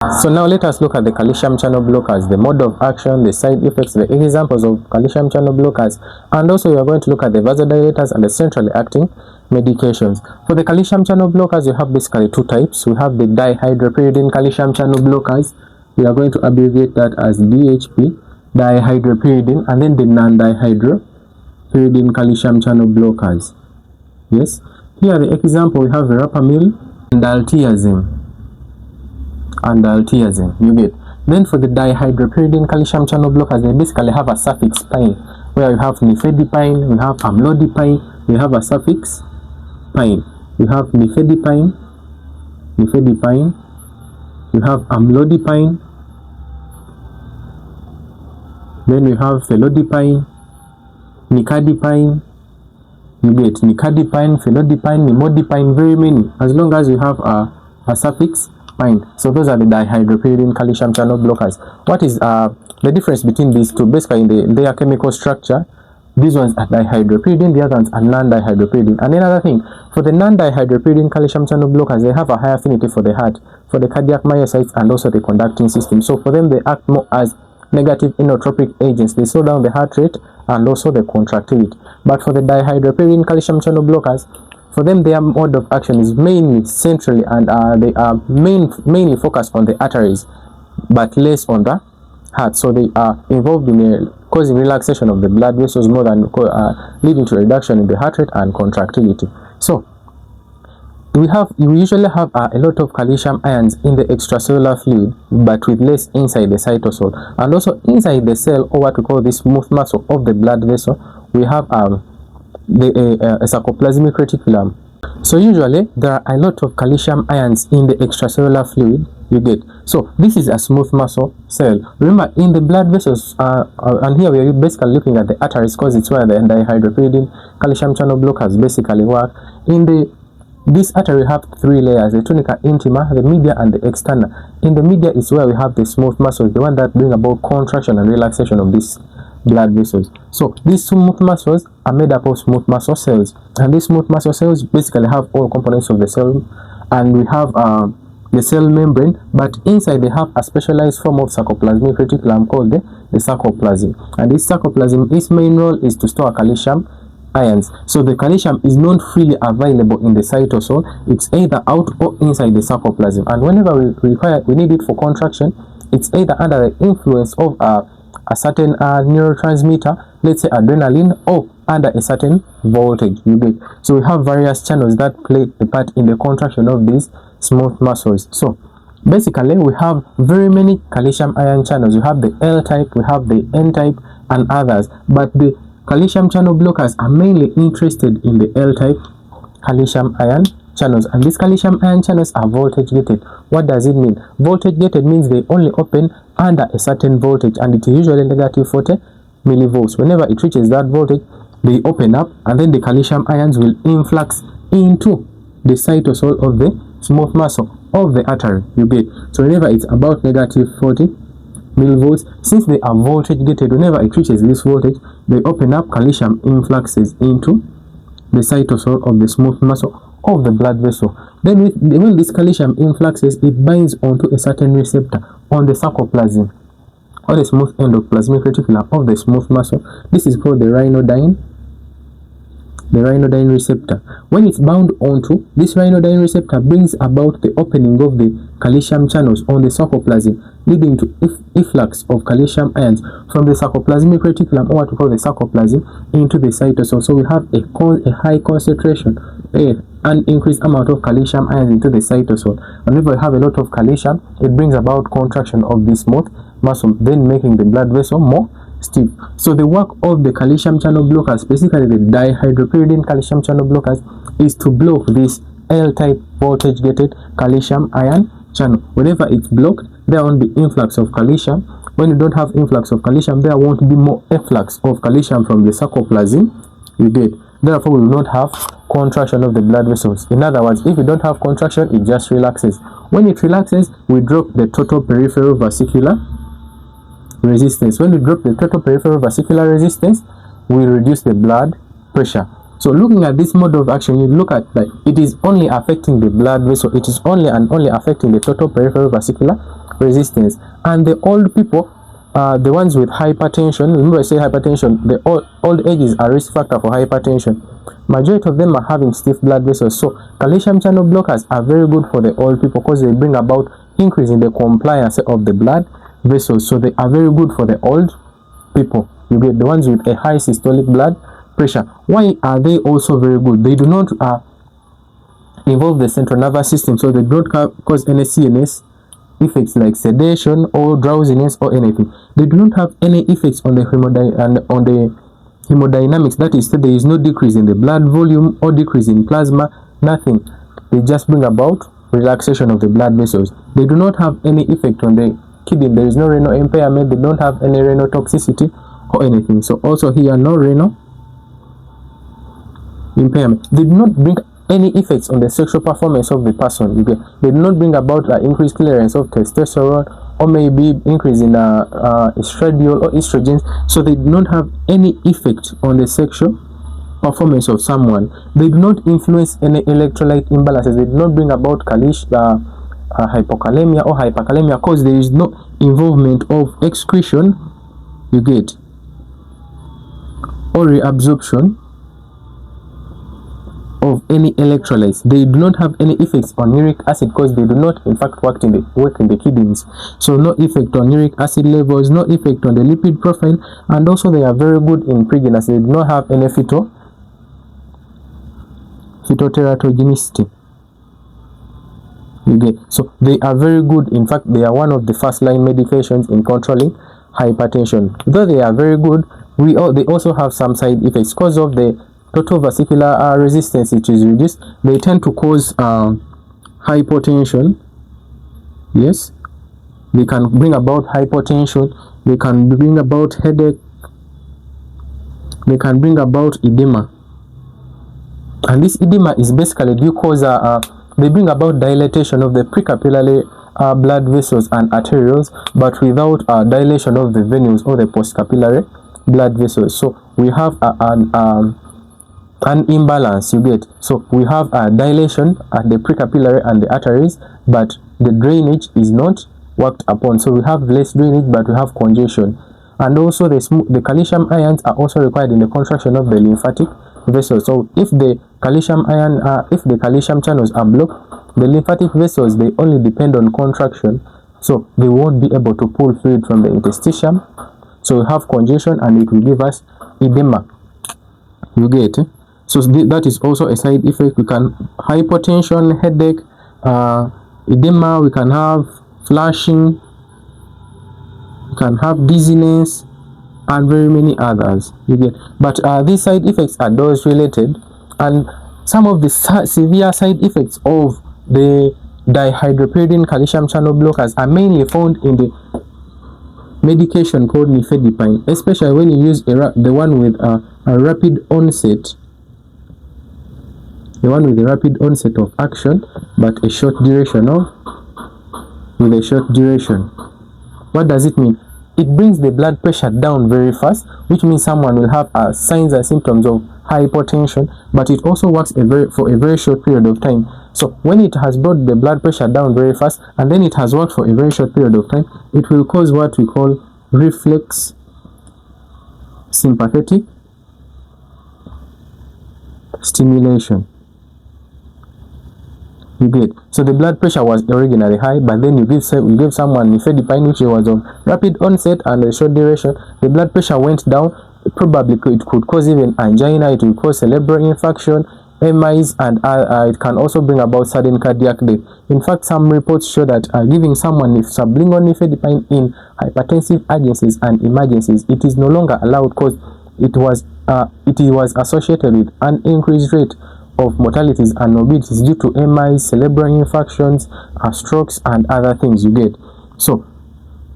So now let us look at the calcium channel blockers, the mode of action, the side effects, the examples of calcium channel blockers, and also we are going to look at the vasodilators and the centrally acting medications. For the calcium channel blockers, we have basically two types. We have the dihydropyridine calcium channel blockers. We are going to abbreviate that as DHP, dihydropyridine, and then the non-dihydropyridine calcium channel blockers. Yes, here the example, we have verapamil and daltiazine. You get. Then for the dihydropyridine calcium channel blockers, they basically have a suffix pine, where we have nifedipine, we have amlodipine, we have a suffix pine. We have nifedipine, we have amlodipine, then we have felodipine, nicardipine. You get nicardipine, felodipine, nimodipine, very many, as long as we have a suffix pine. So those are the dihydropyridine calcium channel blockers. What is the difference between these two? Basically, in their chemical structure, these ones are dihydropyridine, the other ones are non-dihydropyridine. And another thing, for the non-dihydropyridine calcium channel blockers, they have a high affinity for the heart, for the cardiac myocytes, and also the conducting system. So for them, they act more as negative inotropic agents. They slow down the heart rate and also the contractility. But for the dihydropyridine calcium channel blockers, for them, their mode of action is mainly centrally, and they are mainly focused on the arteries, but less on the heart. So they are involved in causing relaxation of the blood vessels more than leading to a reduction in the heart rate and contractility. So we usually have a lot of calcium ions in the extracellular fluid, but with less inside the cytosol, and also inside the cell, or what we call the smooth muscle of the blood vessel, we have a sarcoplasmic reticulum. So usually there are a lot of calcium ions in the extracellular fluid, you get. So this is a smooth muscle cell. Remember, in the blood vessels, and here we are basically looking at the arteries, because it's where the dihydropyridine calcium channel blockers basically work. This artery have three layers: the tunica intima, the media, and the externa. In the media is where we have the smooth muscles, the one that bring about contraction and relaxation of these blood vessels. So these smooth muscles are made up of smooth muscle cells, and these smooth muscle cells basically have all components of the cell, and we have the cell membrane, but inside they have a specialized form of sarcoplasmic reticulum called the sarcoplasm. And this sarcoplasm, its main role is to store calcium ions. So the calcium is not freely available in the cytosol, it's either out or inside the sarcoplasm, and whenever we need it for contraction, it's either under the influence of a certain neurotransmitter, let's say adrenaline, or under a certain voltage, you get. So we have various channels that play a part in the contraction of these smooth muscles. So basically we have very many calcium ion channels. We have the L type, we have the N type, and others, but the calcium channel blockers are mainly interested in the L type calcium ion channels, and these calcium ion channels are voltage gated. What does it mean? Voltage gated means they only open under a certain voltage, and it is usually negative 40 millivolts. Whenever it reaches that voltage, they open up, and then the calcium ions will influx into the cytosol of the smooth muscle of the artery, you get. So whenever it's about negative 40 millivolts, since they are voltage gated, whenever it reaches this voltage, they open up, calcium influxes into the cytosol of the smooth muscle of the blood vessel. Then when this calcium influxes, it binds onto a certain receptor on the sarcoplasm, or the smooth end of plasmic reticulum of the smooth muscle. This is called the ryanodine receptor. When it's bound onto this ryanodine receptor, brings about the opening of the calcium channels on the sarcoplasm, leading to efflux of calcium ions from the sarcoplasmic reticulum, or what we call the sarcoplasm, into the cytosol. So we have a high concentration, an increased amount of calcium ions into the cytosol. Whenever we have a lot of calcium, it brings about contraction of the smooth muscle, then making the blood vessel more stiff. So the work of the calcium channel blockers, basically the dihydropyridine calcium channel blockers, is to block this L-type voltage gated calcium ion channel. Whenever it's blocked, there won't be influx of calcium. When you don't have influx of calcium, there won't be more efflux of calcium from the sarcoplasm, you get. Therefore, we will not have contraction of the blood vessels. In other words, if you don't have contraction, it just relaxes. When it relaxes, we drop the total peripheral vascular resistance. When we drop the total peripheral vascular resistance, we reduce the blood pressure. So looking at this mode of action, you look at that it is only affecting the blood vessel. It is only and only affecting the total peripheral vascular resistance. And the old people, the ones with hypertension, remember I say hypertension, the old ages are risk factor for hypertension. Majority of them are having stiff blood vessels. So calcium channel blockers are very good for the old people because they bring about increase in the compliance of the blood vessels. So they are very good for the old people. You get the ones with a high systolic blood pressure. Why are they also very good? They do not involve the central nervous system, so they don't cause any CNS effects like sedation or drowsiness or anything. They do not have any effects on the hemodynamics. That is, there is no decrease in the blood volume or decrease in plasma, nothing. They just bring about relaxation of the blood vessels. They do not have any effect on the kidney. There is no renal impairment. They don't have any renal toxicity or anything. So also here, no renal impairment. They do not bring any effects on the sexual performance of the person. They do not bring about increased clearance of testosterone or maybe increase in estradiol or estrogens. So they do not have any effect on the sexual performance of someone. They do not influence any electrolyte imbalances. They do not bring about hypokalemia or hyperkalemia because there is no involvement of excretion, you get, or reabsorption of any electrolytes. They do not have any effects on uric acid because they do not in fact work in the kidneys. So no effect on uric acid levels, no effect on the lipid profile, and also they are very good in pregnancy. They do not have any phytoteratogenicity. You get, so they are very good. In fact, they are one of the first line medications in controlling hypertension. Though they are very good, they also have some side effects because of the total vesicular resistance, which is reduced. They tend to cause hypotension. Yes, they can bring about hypotension. They can bring about headache. They can bring about edema. And this edema is basically due because they bring about dilatation of the precapillary blood vessels and arterioles, but without dilation of the venules or the postcapillary blood vessels. So we have an imbalance, you get. So we have a dilation at the precapillary and the arteries, but the drainage is not worked upon. So we have less drainage, but we have congestion. And also the calcium ions are also required in the contraction of the lymphatic vessels. So if the calcium channels are blocked, the lymphatic vessels, they only depend on contraction, so they won't be able to pull fluid from the interstitium. So we have congestion and it will give us edema, you get. So that is also a side effect. We can hypotension, headache, edema. We can have flushing. We can have dizziness, and very many others, you get. But these side effects are dose related, and some of the severe side effects of the dihydropyridine calcium channel blockers are mainly found in the medication called nifedipine, especially when you use the one with a rapid onset. The one with a rapid onset of action, but a short duration with a short duration. What does it mean? It brings the blood pressure down very fast, which means someone will have signs and symptoms of hypotension, but it also works for a very short period of time. So when it has brought the blood pressure down very fast, and then it has worked for a very short period of time, it will cause what we call reflex sympathetic stimulation. You get. So the blood pressure was originally high, but then you give someone nifedipine, which was of rapid onset and a short duration. The blood pressure went down. Probably it could cause even angina. It will cause cerebral infarction, MIs, and it can also bring about sudden cardiac death. In fact, some reports show that giving someone sublingual nifedipine in hypertensive urgencies and emergencies, it is no longer allowed because it was associated with an increased rate of mortalities and morbidities due to MIs, cerebral infarctions, strokes, and other things, you get. So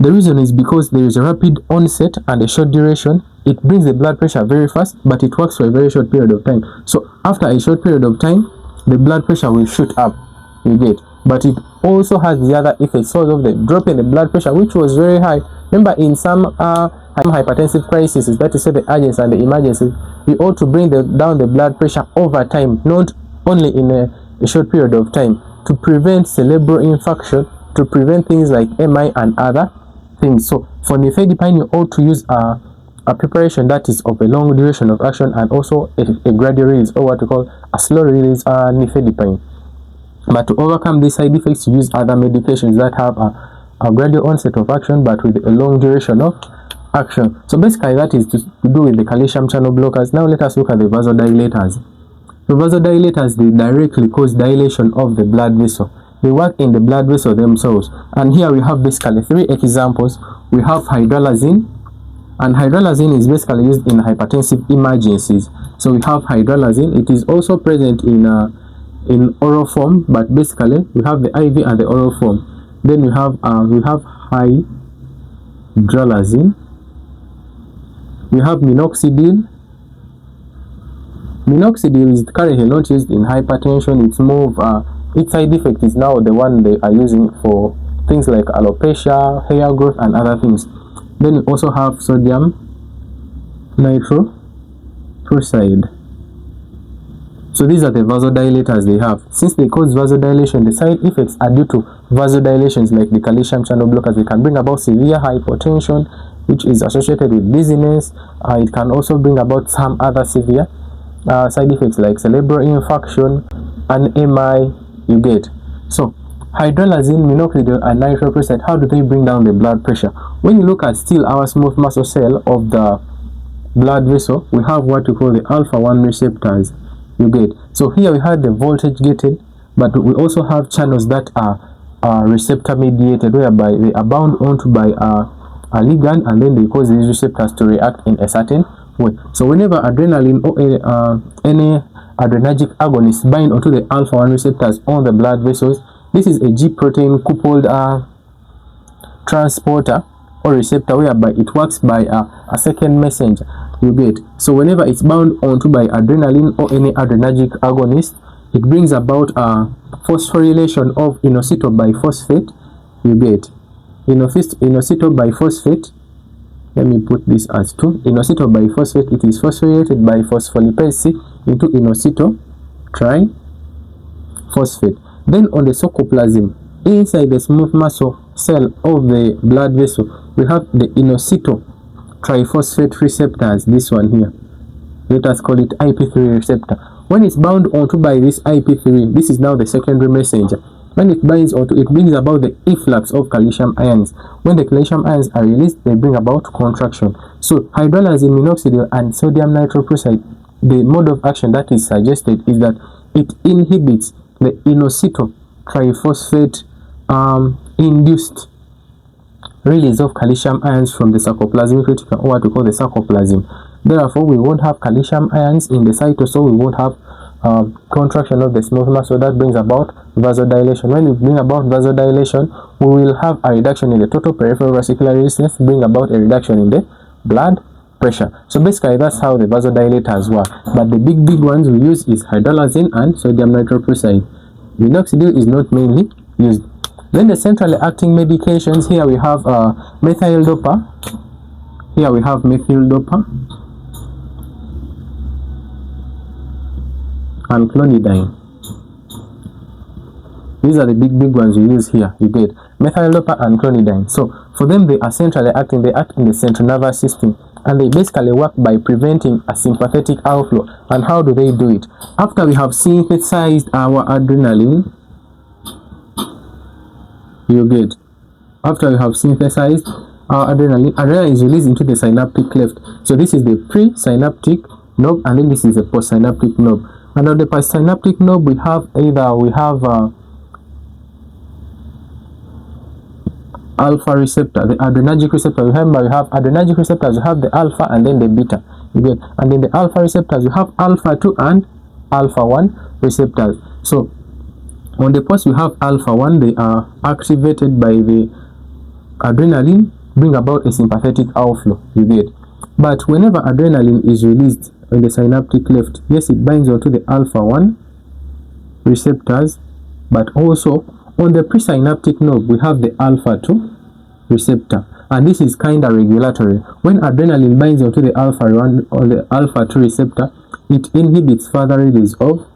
the reason is because there is a rapid onset and a short duration. It brings the blood pressure very fast, but it works for a very short period of time. So after a short period of time, the blood pressure will shoot up, you get. But it also has the other effects, sort of the drop in the blood pressure, which was very high. Remember, in some hypertensive crises, that is the urgency and the emergencies, we ought to bring down the blood pressure over time, not only in a short period of time, to prevent cerebral infarction to prevent things like MI and other things. So for nifedipine, you ought to use a preparation that is of a long duration of action and also a gradual release, or what we call a slow release nifedipine. But to overcome these side effects, you use other medications that have a gradual onset of action but with a long duration of action. So basically that is to do with the calcium channel blockers. Now let us look at the vasodilators. The vasodilators, they directly cause dilation of the blood vessel. They work in the blood vessel themselves. And here we have basically 3 examples. We have hydralazine, and hydralazine is basically used in hypertensive emergencies. So we have hydralazine. It is also present in oral form, but basically we have the IV and the oral form. Then we have hydralazine. We have minoxidil. Minoxidil is currently not used in hypertension. It's more of its side effect is now the one they are using for things like alopecia, hair growth, and other things. Then we also have sodium nitroprusside. So these are the vasodilators they have. Since they cause vasodilation, the side effects are due to vasodilations like the calcium channel blockers. They can bring about severe hypotension, which is associated with dizziness. It can also bring about some other severe side effects like cerebral infarction and MI, you get. So hydralazine, minoxidil, and nitroprusside, how do they bring down the blood pressure? When you look at still our smooth muscle cell of the blood vessel, we have what we call the alpha-1 receptors, you get. So here we have the voltage gated, but we also have channels that are receptor mediated, whereby they are bound onto by a ligand, and then they cause these receptors to react in a certain way. So whenever adrenaline or any adrenergic agonist bind onto the alpha-1 receptors on the blood vessels, this is a G protein coupled transporter or receptor, whereby it works by a second messenger, you get. So whenever it's bound onto by adrenaline or any adrenergic agonist, it brings about phosphorylation of inositol biphosphate, you get. Inositol biphosphate, let me put this as 2. Inositol biphosphate, it is phosphorylated by phospholipase C into inositol triphosphate. Then on the sarcoplasm, inside the smooth muscle cell of the blood vessel, we have the inositol triphosphate receptors, this one here. Let us call it IP3 receptor. When it's bound onto by this IP3, this is now the secondary messenger. When it binds onto, it brings about the efflux of calcium ions. When the calcium ions are released, they bring about contraction. So hydralazine, minoxidil, and sodium nitroprusside, the mode of action that is suggested is that it inhibits the inositol triphosphate induced release of calcium ions from the sarcoplasmic reticulum, or what we call the sarcoplasm. Therefore, we won't have calcium ions in the cytosol. We won't have contraction of the smooth muscle that brings about vasodilation. When we bring about vasodilation, we will have a reduction in the total peripheral vascular resistance, bring about a reduction in the blood pressure. So basically that's how the vasodilators work. But the big ones we use is hydralazine and sodium nitroprusside. Minoxidil is not mainly used. Then the centrally acting medications, here we have methyl dopa. Here we have methyl dopa and clonidine. These are the big ones we use here, you get. Methyl dopa and clonidine. So for them, they are centrally acting. They act in the central nervous system, and they basically work by preventing a sympathetic outflow. And how do they do it? After we have synthesized our adrenaline, you get. After we have synthesized our adrenaline is released into the synaptic cleft. So this is the presynaptic knob, and then this is the postsynaptic knob. And on the postsynaptic knob, we have alpha receptor, the adrenergic receptor. Remember, we have adrenergic receptors, you have the alpha and then the beta, you get. And in the alpha receptors, you have alpha 2 and alpha 1 receptors. So on the post, we have alpha 1, they are activated by the adrenaline, bring about a sympathetic outflow, you get. But whenever adrenaline is released in the synaptic cleft, yes, it binds onto the alpha 1 receptors, but also on the presynaptic knob, we have the alpha 2 receptor, and this is kind of regulatory. When adrenaline binds onto the alpha 1 or the alpha 2 receptor, it inhibits further release of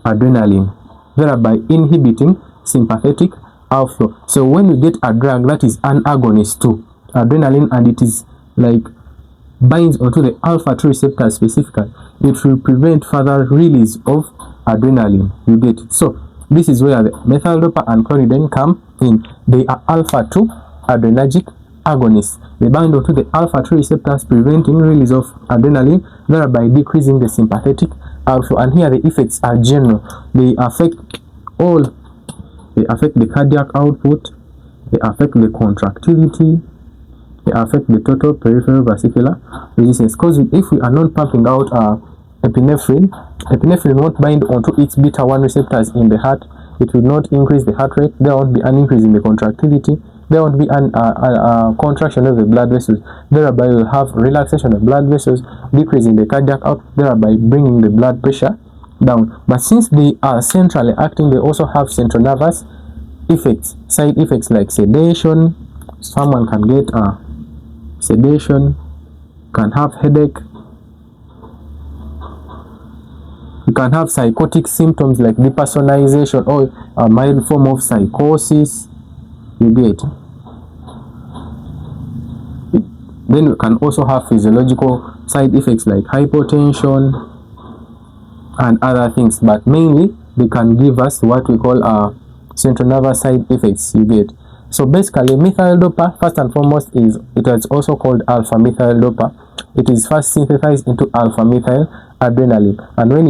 adrenaline, thereby inhibiting sympathetic outflow. So when we get a drug that is an agonist to adrenaline and it is like binds onto the alpha 2 receptor specifically, it will prevent further release of adrenaline. You get it? So this is where the methyl dopa and clonidine come in. They are alpha 2 adrenergic agonists. They bind onto the alpha 2 receptors, preventing release of adrenaline, thereby decreasing the sympathetic outflow. And here the effects are general. They affect the cardiac output, they affect the contractility, they affect the total peripheral vascular resistance. Because if we are not pumping out epinephrine won't bind onto its beta 1 receptors in the heart. It will not increase the heart rate. There won't be an increase in the contractility. There won't be an contraction of the blood vessels. Thereby we'll have relaxation of blood vessels, decreasing the cardiac output, thereby bringing the blood pressure down. But since they are centrally acting, they also have central nervous effects, side effects like sedation. Someone can get sedation, can have headache, you can have psychotic symptoms like depersonalization or a mild form of psychosis. You get. Then you can also have physiological side effects like hypotension and other things, but mainly they can give us what we call central nervous side effects. You get. So basically, methyl dopa, first and foremost, it is also called alpha methyl dopa. It is first synthesized into alpha methyl adrenaline, and when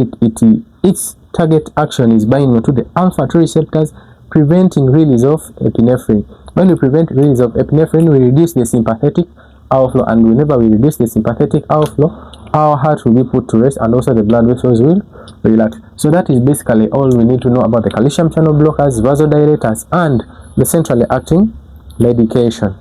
its target action is binding to the alpha 2 receptors, preventing release of epinephrine. When we prevent release of epinephrine, we reduce the sympathetic outflow, and whenever we reduce the sympathetic outflow, our heart will be put to rest and also the blood vessels will relax. So that is basically all we need to know about the calcium channel blockers, vasodilators, and the centrally acting medication.